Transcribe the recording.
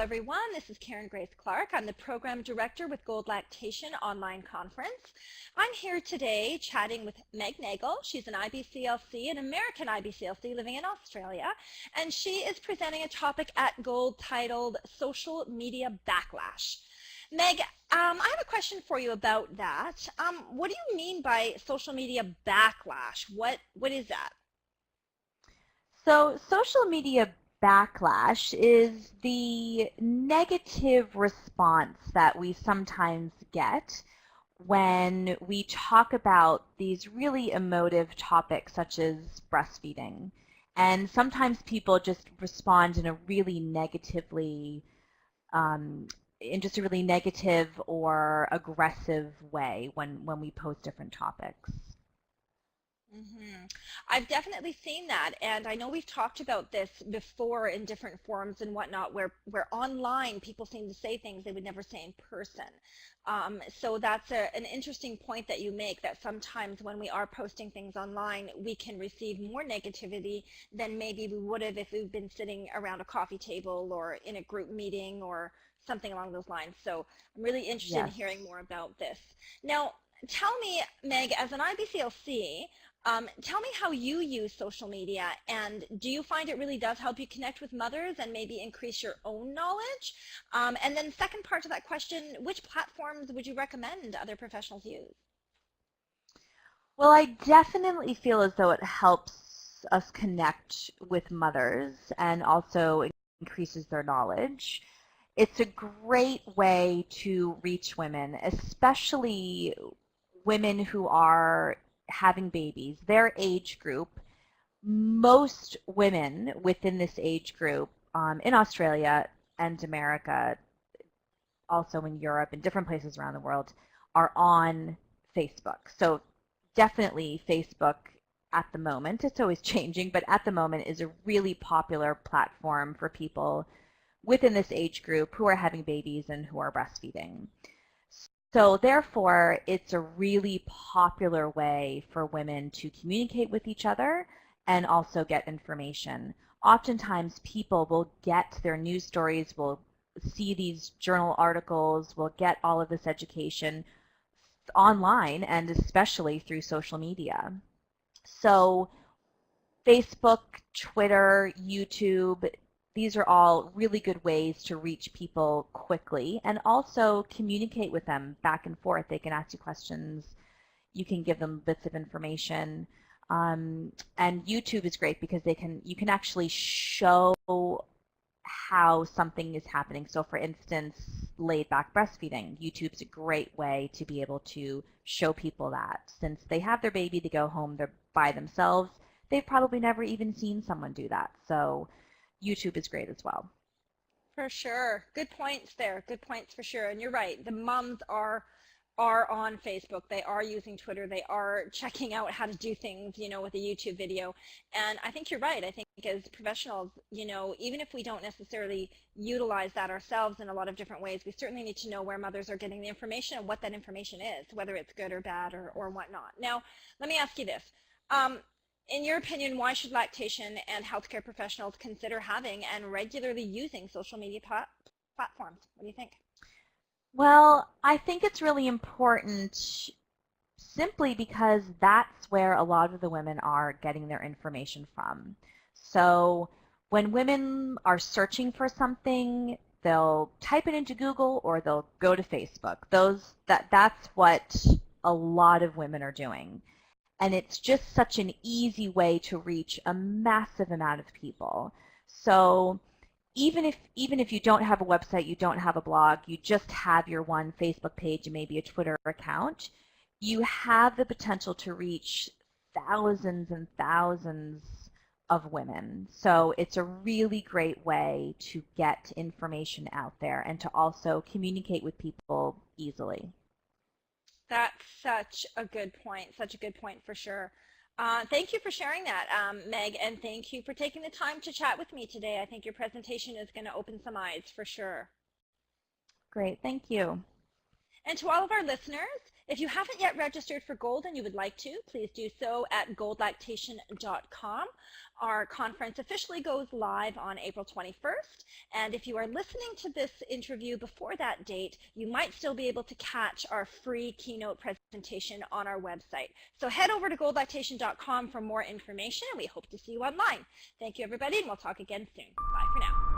everyone. This is Karen Grace Clark. I'm the Program Director with Gold Lactation Online Conference. I'm here today chatting with Meg Nagle. She's an IBCLC, an American IBCLC living in Australia, and she is presenting a topic at Gold titled Social Media Backlash. Meg, I have a question for you about that. What do you mean by social media backlash? What is that? So social media backlash is the negative response that we sometimes get when we talk about these really emotive topics such as breastfeeding. And sometimes people just respond in a really negatively, in just a really negative or aggressive way when we post different topics. I've definitely seen that, and I know we've talked about this before in different forums and whatnot, where online people seem to say things they would never say in person. So that's an interesting point that you make, that sometimes when we are posting things online, we can receive more negativity than maybe we would have if we've been sitting around a coffee table or in a group meeting or something along those lines. So I'm really interested in hearing more about this. Now, tell me, Meg, as an IBCLC, tell me how you use social media, and do you find it really does help you connect with mothers and maybe increase your own knowledge? And then second part to that question, which platforms would you recommend other professionals use? Well, I definitely feel as though it helps us connect with mothers and also increases their knowledge. It's a great way to reach women, especially women who are having babies, their age group. Most women within this age group in Australia and America, also in Europe and different places around the world, are on Facebook. So definitely Facebook at the moment, it's always changing, but at the moment is a really popular platform for people within this age group who are having babies and who are breastfeeding. So therefore, it's a really popular way for women to communicate with each other and also get information. Oftentimes, people will get their news stories, will see these journal articles, will get all of this education online and especially through social media. So Facebook, Twitter, YouTube, these are all really good ways to reach people quickly and also communicate with them back and forth. They can ask you questions. You can give them bits of information. And YouTube is great because you can actually show how something is happening. So for instance, laid back breastfeeding. YouTube's a great way to be able to show people that. Since they have their baby to go home, they're by themselves, they've probably never even seen someone do that. So YouTube is great as well. For sure. Good points there. Good points for sure. And you're right. The moms are on Facebook. They are using Twitter. They are checking out how to do things, with a YouTube video. And I think you're right. I think as professionals, even if we don't necessarily utilize that ourselves in a lot of different ways, we certainly need to know where mothers are getting the information and what that information is, whether it's good or bad or whatnot. Now, let me ask you this. In your opinion, why should lactation and healthcare professionals consider having and regularly using social media platforms? What do you think? Well, I think it's really important simply because that's where a lot of the women are getting their information from. So when women are searching for something, they'll type it into Google or they'll go to Facebook. That's what a lot of women are doing. And it's just such an easy way to reach a massive amount of people. So even if you don't have a website, you don't have a blog, you just have your one Facebook page and maybe a Twitter account, you have the potential to reach thousands and thousands of women. So it's a really great way to get information out there and to also communicate with people easily. That's such a good point for sure. Thank you for sharing that, Meg, and thank you for taking the time to chat with me today. I think your presentation is going to open some eyes for sure. Great, thank you. And to all of our listeners, If you haven't yet registered for Gold and you would like to, please do so at goldlactation.com. Our conference officially goes live on April 21st, and if you are listening to this interview before that date, you might still be able to catch our free keynote presentation on our website. So head over to goldlactation.com for more information, and we hope to see you online. Thank you, everybody, and we'll talk again soon. Bye for now.